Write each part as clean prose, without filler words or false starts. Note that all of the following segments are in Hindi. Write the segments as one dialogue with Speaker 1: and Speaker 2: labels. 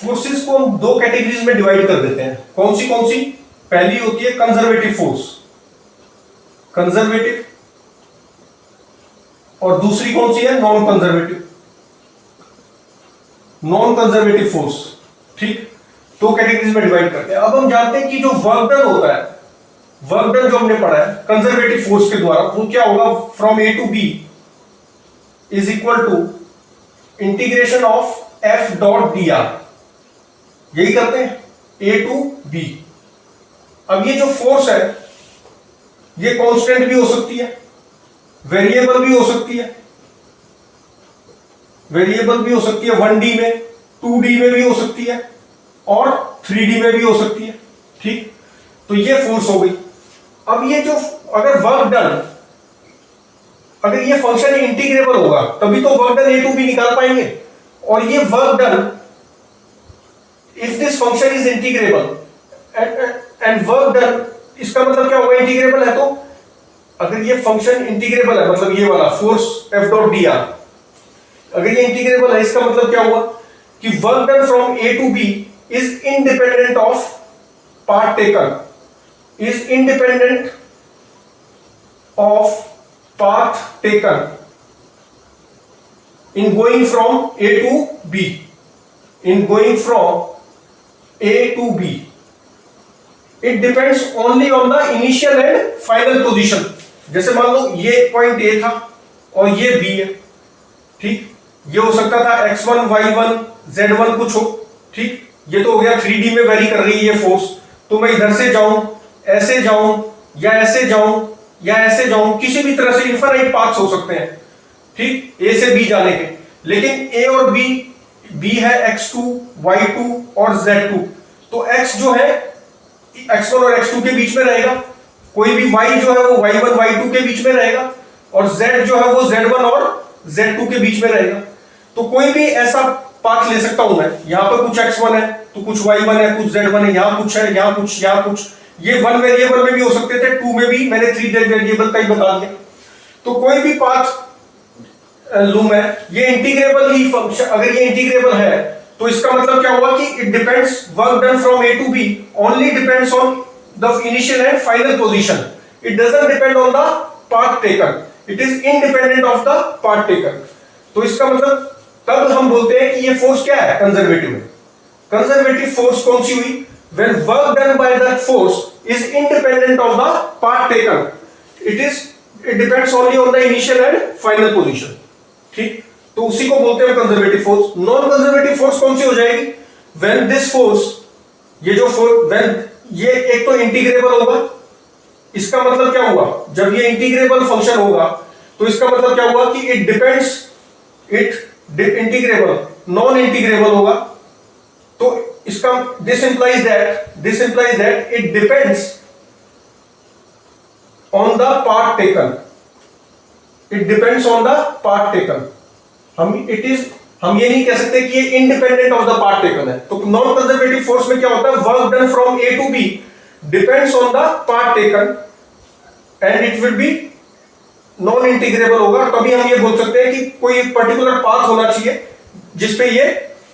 Speaker 1: फोर्सेस को हम दो कैटेगरीज में डिवाइड कर देते हैं। कौन सी? पहली होती है कंजर्वेटिव फोर्स, कंजर्वेटिव, और दूसरी कौन सी है? Non conservative, non conservative force. ठीक, दो कैटेगरीज में डिवाइड करते हैं। अब हम जानते हैं कि जो वर्क डन होता है, वर्क डन जो हमने पढ़ा है कंजर्वेटिव फोर्स के द्वारा, वो क्या होगा? From A to B is equal to integration of F dot D r. यही करते हैं, ए टू बी। अब ये जो फोर्स है ये कांस्टेंट भी हो सकती है, वेरिएबल भी हो सकती है, वेरिएबल भी हो सकती है 1D में, 2D में भी हो सकती है और 3D में भी हो सकती है। ठीक, तो ये फोर्स हो गई। अब ये जो अगर वर्क डन, अगर ये फंक्शन इंटीग्रेबल होगा तभी तो work done A to B निकाल पाएंगे। और ये work done, if this function is integrable and work done, इसका मतलब क्या होगा? इंटीग्रेबल है तो अगर ये फंक्शन इंटीग्रेबल है, मतलब ये वाला force F dot D r, अगर ये इंटीग्रेबल है, इसका मतलब क्या हुआ कि work done from A to B is independent of path taken, is independent of path taken in going from A to B, in going from A to B. It depends only on the initial and final position. जैसे मान लो ये पॉइंट A था और ये B है। ठीक, ये हो सकता था x1, y1, z1 कुछ हो। ठीक, ये तो हो गया 3D में वेरी कर रही है ये फोर्स। तो मैं इधर से जाऊं, ऐसे जाऊं, या ऐसे जाऊं, या ऐसे जाऊं, किसी भी तरह से इनफाइनाइट पाथ्स हो सकते हैं। ठीक, ए से बी जाने के। लेकिन ए और बी, बी है x2, y2 और z2। तो x जो है x1 और x2 के बीच में रहेगा, कोई भी y जो है वो y1 y2 के बीच में रहेगा, और z जो है वो z1 और z2 के बीच में रहेगा। तो कोई भी ऐसा पाथ ले सकता हूं मैं। यहां पर कुछ x1 है तो कुछ y1 है, कुछ z1 है, यहां कुछ है, यहां कुछ, यहां कुछ। ये 1 वेरिएबल में भी हो सकते थे, 2 में भी, मैंने 3 वेरिएबल का ही बता दिया। तो कोई भी पाथ लूं मैं, ये इंटीग्रेबल ही फंक्शन, अगर ये इंटीग्रेबल है तो इसका मतलब क्या हुआ कि it depends, work done from A to B only depends on the initial and final position. It doesn't depend on the path taken, it is independent of the path taken. तो इसका मतलब तब हम बोलते हैं कि ये फोर्स क्या है? कंजर्वेटिव है। कंजर्वेटिव फोर्स कौन सी हुई? When work done by that force is independent of the path taken, it depends only on the initial and final position. ठीक, तो उसी को बोलते हैं conservative force. Non conservative force कौन सी हो जाएगी? When this force, ये जो फोर्स, when ये एक तो इंटीग्रेबल होगा, इसका मतलब क्या हुआ? जब ये इंटीग्रेबल फंक्शन होगा तो इसका मतलब क्या हुआ कि it depends, it integrable, non integrable होगा। तो इसका this implies that it depends on the path taken. It depends on the path taken. हम ये नहीं कह सकते कि ये independent of the path taken है। तो नॉन कंजर्वेटिव फोर्स में क्या होता है? Work done from A to B depends on the path taken and it will be non integrable होगा। तभी हम ये बोल सकते हैं कि कोई पर्टिकुलर पाथ होना चाहिए जिसपे ये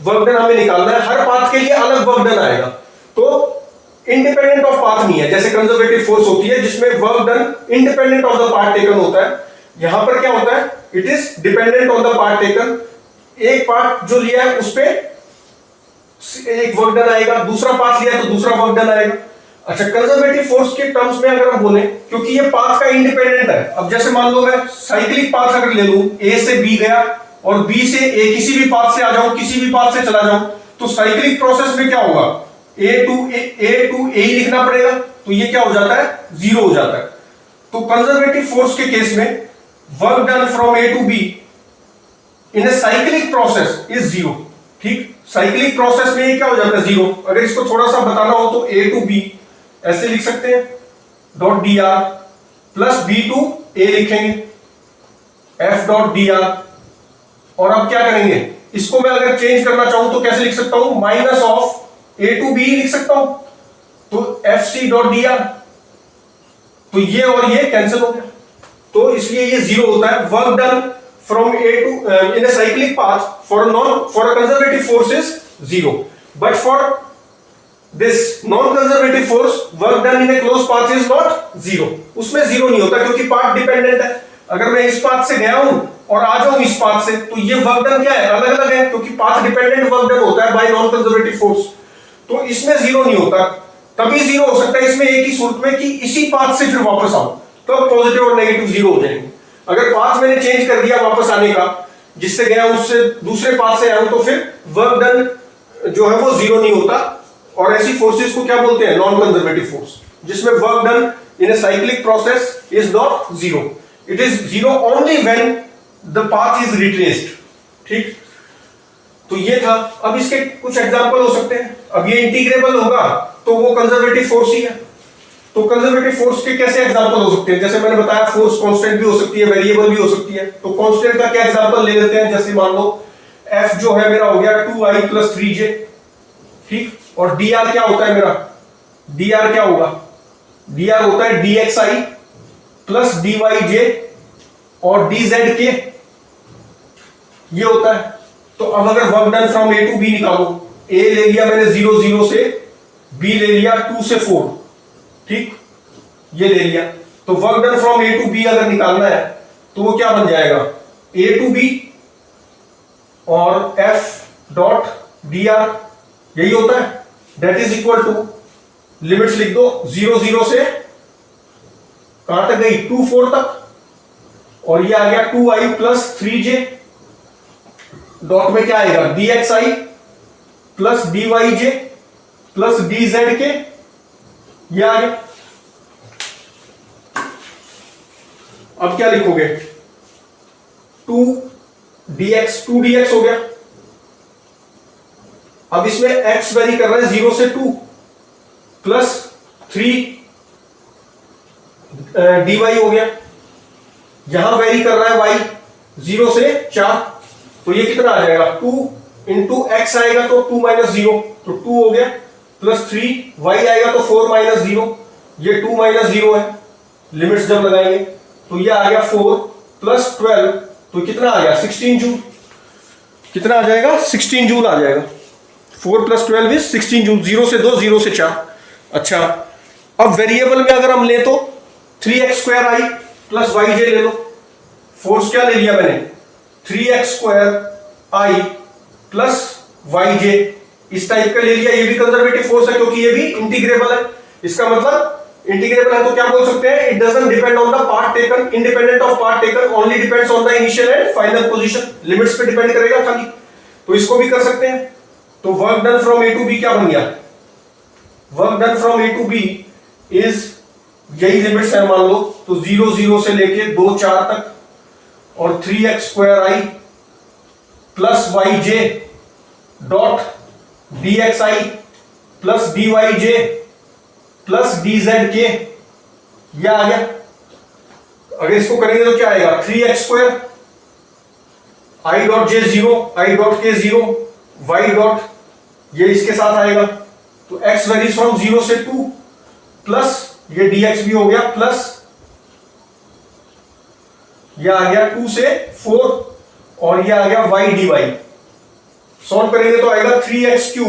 Speaker 1: वर्क डन हमें निकालना है। हर पाथ के लिए अलग वर्क डन आएगा। तो इंडिपेंडेंट ऑफ पाथ नहीं है, जैसे कंजर्वेटिव फोर्स होती है जिसमें work done independent of the path taken होता है। यहां पर क्या होता है? It is dependent on the path taken. एक पाथ जो लिया है उस पे एक वर्क डन आएगा, दूसरा पाथ लिया तो दूसरा वर्क डन आएगा। अच्छा, कंजर्वेटिव फोर्स के टर्म्स में अगर हम बोले, क्योंकि ये पाथ का इंडिपेंडेंट है। अब जैसे मान लो मैं साइक्लिक पाथ अगर ले लूं, ए से बी गया और बी से ए, किसी भी पाथ से आ जाऊं, किसी भी पाथ से चला जाऊं, तो साइक्लिक प्रोसेस में क्या होगा? ए टू ए लिखना पड़ेगा। तो ये क्या हो जाता है? जीरो हो जाता है। तो कंजर्वेटिव फोर्स के केस में work done from A to B in a cyclic process is zero. ठीक, साइक्लिक प्रोसेस में ये क्या हो जाता है? जीरो। अगर इसको थोड़ा सा बताना हो तो ए टू बी ऐसे लिख सकते हैं, dot D R plus B two A लिखेंगे, एफ डॉट डी आर। और अब क्या करेंगे? इसको मैं अगर चेंज करना चाहूं तो कैसे लिख सकता हूं? Minus of A to B लिख सकता हूं, तो F C dot D R. तो ये और ये कैंसिल हो गया, तो इसलिए ये जीरो होता है। Work done from A to in a cyclic path for a conservative force is zero. But for this non conservative force work done in a close path is not zero, उसमें जीरो नहीं होता क्योंकि पाथ डिपेंडेंट है। अगर मैं इस पाथ से गया हूं और आ जाऊं इस पाथ से, तो ये वर्क डन क्या है, अलग अलग है, क्योंकि पाथ डिपेंडेंट वर्क डन होता है बाय नॉन कंजर्वेटिव फोर्स। तो इसमें जीरो नहीं होता, तभी जीरो हो सकता है इसमें एक ही सूरत में कि इसी पाथ से फिर वापस आऊं, तो पॉजिटिव और नेगेटिव जीरो हो जाएंगे। अगर पाथ मैंने चेंज कर दिया वापस आने का, जिससे गया उससे दूसरे पाथ से आया हूं, तो फिर वर्क डन जो है वो जीरो नहीं होता। और ऐसी फोर्सेस को क्या बोलते हैं, नॉन कंजर्वेटिव फोर्स, जिसमें work done in a cyclic process is not zero, it is zero only when the path is retraced. ठीक, तो ये था। अब इसके कुछ एग्जांपल हो सकते हैं। अब ये इंटीग्रेबल होगा तो वो कंजर्वेटिव फोर्स ही है। तो कंजर्वेटिव फोर्स के कैसे एग्जांपल हो सकते हैं, जैसे मैंने बताया फोर्स कांस्टेंट भी हो सकती है, वेरिएबल भी हो सकती है। तो कांस्टेंट का क्या एग्जांपल ले लेते हैं, जैसे मान लो F जो है मेरा हो गया 2i + 3j, ठीक, और dr क्या होता है मेरा, dr क्या होगा, dr होता है dxi + dyj और dzk, ये होता है। तो अब अगर work done from A to B निकालो, A ले लिया मैंने 0 0 से, B ले लिया 2 से 4, ठीक, ये ले लिया। तो work done from A to B अगर निकालना है तो वो क्या बन जाएगा, A to B और F डॉट dr, यही होता है, that is equal to, limits लिख दो, 0 0 से कहां तक गई, 2 4 तक, और ये आ गया 2i + 3j, डॉट में क्या आएगा, dxi + dyj + dzk, ये आ गया। अब क्या लिखोगे, 2dx हो गया। अब इसमें x वेरी कर रहा है 0 से 2 + 3 dy हो गया। यहां वेरी कर रहा है y 0 से 4, तो ये कितना आ जाएगा, 2 × x आएगा तो 2 - 0, तो 2 हो गया, + 3 y आएगा तो 4 - 0, ये 2 - 0 है। लिमिट्स जब लगाएंगे तो ये आ गया 4 + 12, तो कितना आ गया, 16 जूल। कितना आ जाएगा, 16 जूल आ जाएगा। 4 + 12 इज 16 जूल, 0 से 2 0 से 4। अच्छा, अब वेरिएबल में अगर हम ले तो 3x² i + yj ले लो। फोर्स क्या ले लिया मैंने, 3x² i + yj, इस टाइप का ले लिया। ये भी कंजर्वेटिव फोर्स है क्योंकि ये भी इंटीग्रेबल है। इसका मतलब इंटीग्रेबल है तो क्या बोल सकते हैं, it doesn't depend on the part taken, independent of path taken, only depends on the initial and final position, limits पे डिपेंड करेगा खाली। तो इसको भी कर सकते हैं। तो work done from A to B क्या बन गया, work done from A to B is, यही लिमिट्स है मान लो, तो 0 0 से लेके 2 4 तक, और 3x² i + yj dot dxi + dyj + dzk, यह आ गया। अगर इसको करेंगे तो क्या आएगा, 3x² i dot j 0, i dot k 0, y dot, ये इसके साथ आएगा, तो x वेरीज फ्रॉम 0 से 2, प्लस ये dx भी हो गया, प्लस ये आ गया 2 से 4, और ये आ गया y dy। सॉल्व करेंगे तो आएगा 3x³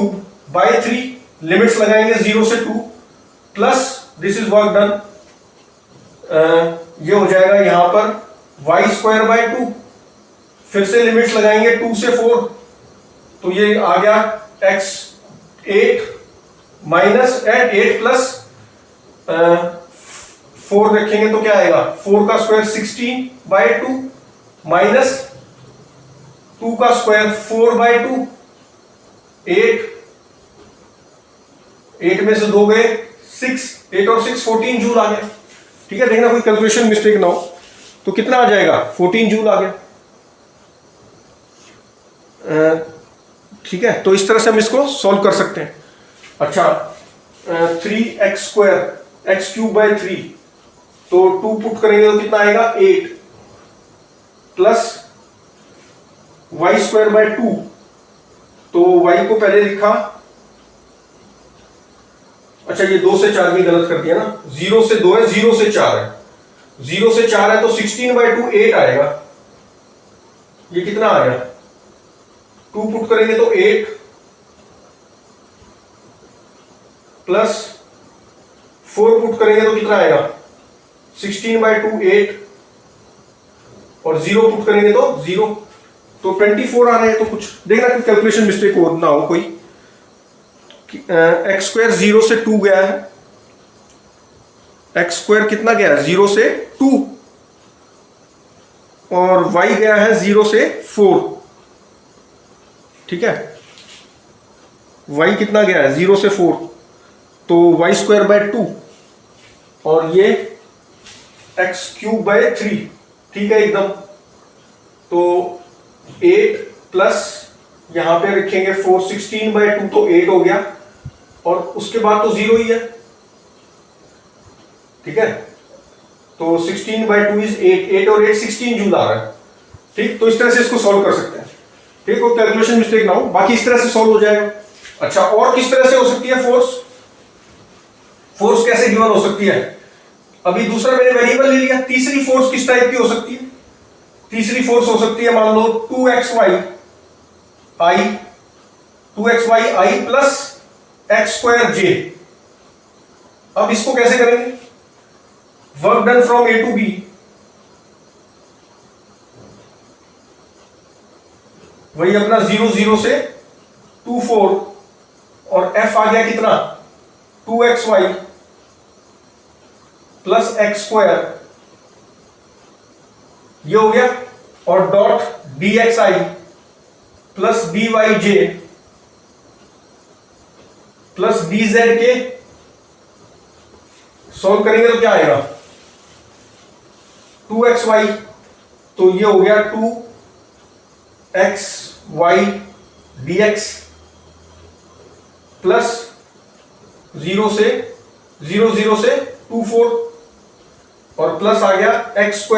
Speaker 1: / 3, लिमिट्स लगाएंगे 0 से 2, plus this is work done, ये हो जाएगा यहां पर y² / 2, फिर से लिमिट्स लगाएंगे 2 से 4, तो ये आ गया x 8 माइनस 8 प्लस 4 रखेंगे तो क्या आएगा, 4 का स्क्वायर 16/2 माइनस 2 का स्क्वायर 4/2, 8 में से 2 गए 6, 8 और 6 14 जूल आ गया। ठीक है, देखना कोई कैलकुलेशन मिस्टेक ना हो। तो कितना आ जाएगा, 14 जूल आ गया। ठीक है, तो इस तरह से हम इसको सॉल्व कर सकते हैं। अच्छा, 3x² x³ / 3, तो 2 पुट करेंगे तो कितना आएगा, 8 प्लस y² / 2, तो y को पहले लिखा, अच्छा ये 2 से 4 भी गलत कर दिया ना, 0 से 2 है, 0 से 4 है, 0 से 4 है तो 16/2 8 आएगा। ये कितना आ गया, 2 पुट करेंगे तो 8 प्लस 4 पुट करेंगे तो कितना आएगा 16/2 8 और 0 पुट करेंगे तो 0, तो 24 आ रहे हैं। तो कुछ देखना कि कैलकुलेशन मिस्टेक हो ना हो कोई। एक्स स्क्वायर 0 से 2 गया है, एक्स स्क्वायर कितना गया है 0 से 2 और y गया है 0 से 4। ठीक है, y कितना गया है 0 से 4, तो y²/2 और ये x³/3। ठीक है एकदम। तो 8 प्लस यहां पे रखेंगे 4, 16/2 तो 8 हो गया और उसके बाद तो 0 ही है। ठीक है, तो 16/2 इज 8, 8 और 8 16 जूल आ रहा है। ठीक, तो इस तरह से इसको सॉल्व कर सकते हैं। ठीक, और कैलकुलेशन मिस्टेक ना हो, बाकी इस तरह से सॉल्व हो जाएगा। अच्छा, और किस तरह से हो सकती है फोर्स? फोर्स कैसे गिवन हो सकती है? अभी दूसरा मैंने वेरिएबल ले लिया। तीसरी फोर्स किस टाइप की हो सकती है? तीसरी फोर्स हो सकती है, मान लो 2xy i प्लस x²j। अब इसको कैसे करेंगे? Work done from A to B, वही अपना 0 0 से 2 4 और F आ गया कितना 2xy प्लस x², ये हो गया, और dot dxi plus dyj plus dz के सॉल्व करेंगे तो क्या आएगा 2xy, तो ये हो गया 2xy dx प्लस 0 से 0 0 से 2 4 और प्लस आ गया x²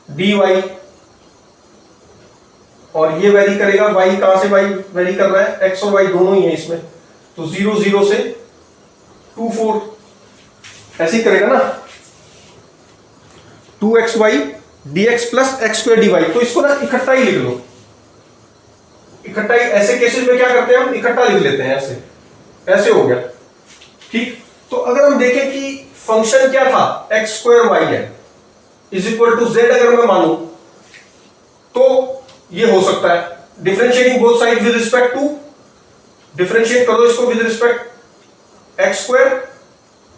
Speaker 1: dy, और ये वेरी करेगा y, कहां से y वेरी कर रहा है, x और y दोनों ही है इसमें, तो 0 0 से 2 4 ऐसे ही करेगा ना, 2xy dx plus x² dy। तो इसको ना इकट्ठा ही लिख लो, इकट्ठा ही। ऐसे केसेस में क्या करते हैं हम, इकट्ठा लिख लेते हैं, ऐसे ऐसे हो गया। ठीक, तो अगर हम देखें कि फंक्शन क्या था x² है इज इक्वल टू z, अगर मैं मानूं तो ये हो सकता है differentiating both side with respect to, differentiate करो इसको विद रिस्पेक्ट x²,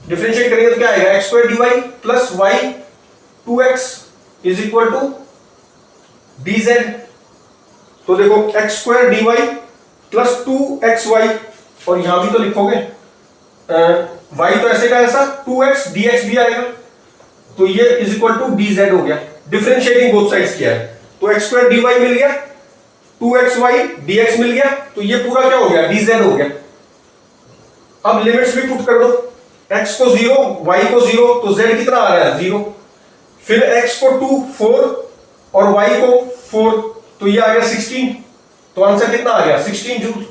Speaker 1: डिफरेंशिएट करेंगे तो क्या आएगा x² dy plus y 2x is equal to dz। तो देखो x² dy प्लस 2xy, और यहां भी तो लिखोगे y तो ऐसे का ऐसा 2x dx भी आएगा, तो ये इज इक्वल टू dz हो गया। डिफरेंशिएटिंग बोथ साइड्स किया है, तो x² dy मिल गया, 2xy dx मिल गया, तो ये पूरा क्या हो गया dz हो गया। अब लिमिट्स भी पुट कर दो, x को 0 y को 0, तो z कितना आ रहा है 0, फिर x को 2 4 और y को 4, तो ये आ गया 16, तो आंसर कितना आ गया 16 जूल।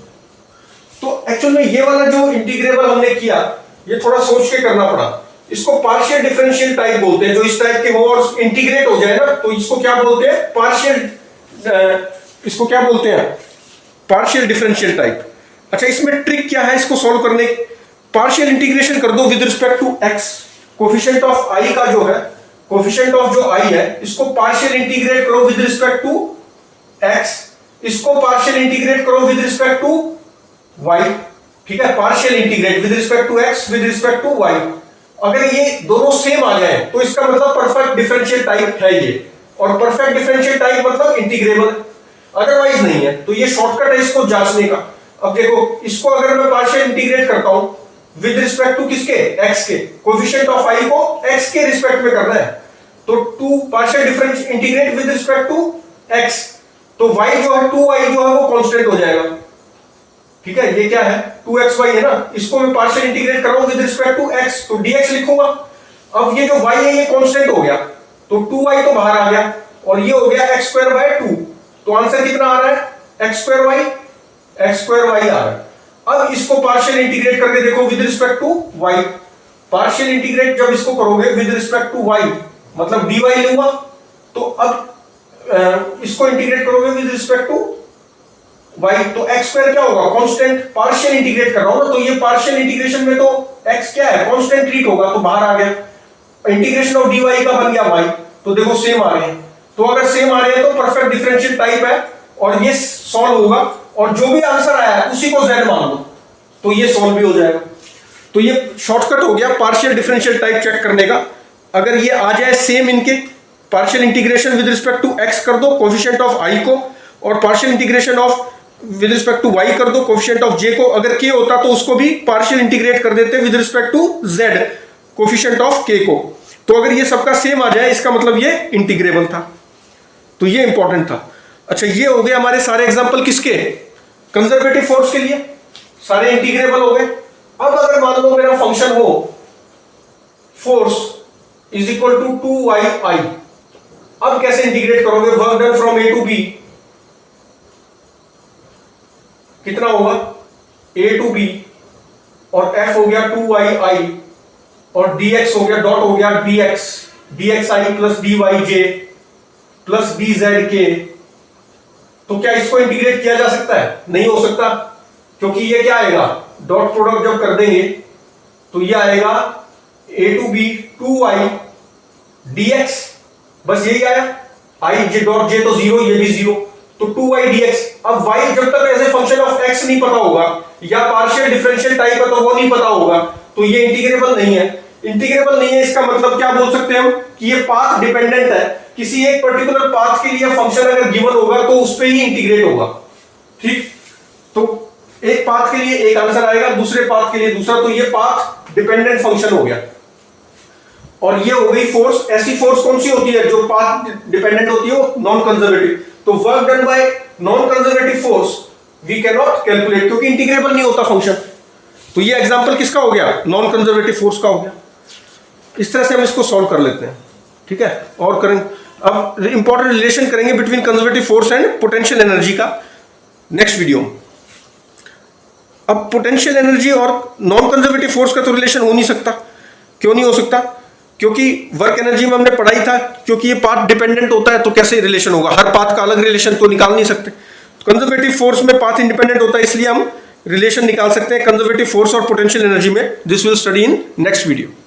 Speaker 1: तो एक्चुअल में ये वाला जो इंटीग्रेबल हमने किया ये थोड़ा सोच के करना पड़ा। इसको पार्शियल डिफरेंशियल टाइप बोलते हैं, जो इस टाइप के हो और इंटीग्रेट हो जाए ना, तो इसको क्या बोलते हैं पार्शियल, इसको क्या बोलते हैं पार्शियल डिफरेंशियल टाइप। अच्छा, इसमें ट्रिक क्या है इसको सॉल्व करने, पार्शियल इंटीग्रेशन कर दो with respect to x, coefficient of i का जो है, कोफिशिएंट ऑफ जो i है इसको पार्शियल इंटीग्रेट करो विद रिस्पेक्ट टू x, इसको पार्शियल इंटीग्रेट करो विद रिस्पेक्ट टू y। ठीक है, partial integrate with respect to x with respect to y। अगर ये दोनों सेम आ जाए तो इसका मतलब परफेक्ट डिफरेंशियल टाइप है ये, और परफेक्ट डिफरेंशियल टाइप मतलब इंटीग्रेबल, अदरवाइज नहीं है। तो ये शॉर्टकट है इसको जांचने का। अब देखो, इसको अगर मैं पार्शियल इंटीग्रेट करता हूं विद रिस्पेक्ट टू किसके, x के, कोफिशिएंट ऑफ i को x के रिस्पेक्ट में करना है, तो 2 partial differential integrate with respect to x, तो y जो है 2y जो है वो कांस्टेंट हो जाएगा। ठीक है, ये क्या है 2xy है ना, इसको मैं पार्शियल इंटीग्रेट कर रहा हूं विद रिस्पेक्ट टू x, तो dx लिखूंगा। अब ये जो y है ये कांस्टेंट हो गया, तो 2y तो बाहर आ गया और ये हो गया x²/2, तो आंसर कितना आ रहा है x² y आ रहा है। अब इसको पार्शियल इंटीग्रेट करके देखो with respect to y, partial integrate जब इसको करोगे विद रिस्पेक्ट टू y मतलब dy लूंगा, तो अब इसको इंटीग्रेट करोगे विद रिस्पेक्ट टू वाई, तो एक्स स्क्वायर क्या होगा, कांस्टेंट, पार्शियल इंटीग्रेट कर रहा हूं ना, तो ये पार्शियल इंटीग्रेशन में तो एक्स क्या है, कांस्टेंट ट्रीट होगा, तो बाहर आ गया। इंटीग्रेशन ऑफ डी वाई का बन गया वाई, तो देखो सेम आ रहे हैं, तो अगर सेम आ रहे हैं तो परफेक्ट डिफरेंशियल टाइप है और ये सॉल्व होगा, और जो भी आंसर आया है उसी को z मान लो, तो ये सॉल्व भी हो जाएगा। तो ये शॉर्टकट हो गया पार्शियल डिफरेंशियल टाइप चेक करने का। अगर ये आ जाए सेम इनके, partial integration with respect to x कर दो कोफिशिएंट ऑफ i को, और partial integration of with respect to y कर दो कोफिशिएंट ऑफ j को। अगर k होता तो उसको भी पार्शियल इंटीग्रेट कर देते with respect to z coefficient of k को। तो अगर ये सबका सेम आ जाए इसका मतलब ये इंटीग्रेबल था, तो ये इंपॉर्टेंट था। अच्छा, ये हो गए हमारे सारे एग्जांपल किसके, कंजर्वेटिव फोर्स के लिए, सारे इंटीग्रेबल हो गए। अब अगर मान लो मेरा फंक्शन हो force is equal to 2yi, अब कैसे इंटीग्रेट करोगे, work done from A to B कितना होगा, a टू b, और f हो गया 2yi, और dx हो गया, डॉट हो गया dxi plus dyj plus dzk। तो क्या इसको इंटीग्रेट किया जा सकता है, नहीं हो सकता, क्योंकि ये क्या आएगा, डॉट प्रोडक्ट जब कर देंगे तो ये आएगा a to b 2i dx, बस यही आया, i j डॉट j तो जीरो, ये भी जीरो, तो 2i dx। अब y जब तक ऐसे फंक्शन ऑफ x नहीं पता होगा या पार्शियल डिफरेंशियल टाइप है तो वो नहीं पता होगा, तो ये इंटीग्रेबल नहीं है। इंटीग्रेबल नहीं है इसका मतलब क्या बोल सकते हैं हम, कि ये पाथ डिपेंडेंट है, किसी एक पर्टिकुलर पाथ के लिए फंक्शन अगर गिवन होगा तो उस पे ही इंटीग्रेट होगा। ठीक, तो एक पाथ के लिए एक आंसर आएगा, दूसरे पाथ के लिए दूसरा, तो ये पाथ डिपेंडेंट फंक्शन हो गया। और ये हो गई फोर्स। ऐसी फोर्स कौन सी होती है जो पाथ डिपेंडेंट होती है, वो नॉन कंजर्वेटिव। तो work done by non conservative force we can not calculate, क्योंकि इंटीग्रेबल नहीं होता फंक्शन। तो ये एग्जांपल किसका हो गया, नॉन कंजर्वेटिव फोर्स का हो गया। इस तरह से हम इसको सॉल्व कर लेते हैं, ठीक है। और करेंगे अब इंपॉर्टेंट रिलेशन करेंगे between conservative force and potential energy का नेक्स्ट वीडियो में। अब पोटेंशियल एनर्जी और नॉन कंजर्वेटिव फोर्स का तो रिलेशन हो नहीं सकता। क्यों नहीं हो सकता, क्योंकि वर्क एनर्जी में हमने पढ़ाई था, क्योंकि ये पाथ डिपेंडेंट होता है तो कैसे रिलेशन होगा, हर पाथ का अलग रिलेशन तो निकाल नहीं सकते। कंजर्वेटिव फोर्स में पाथ इंडिपेंडेंट होता है, इसलिए हम रिलेशन निकाल सकते हैं कंजर्वेटिव फोर्स और पोटेंशियल एनर्जी में। This will study in next video.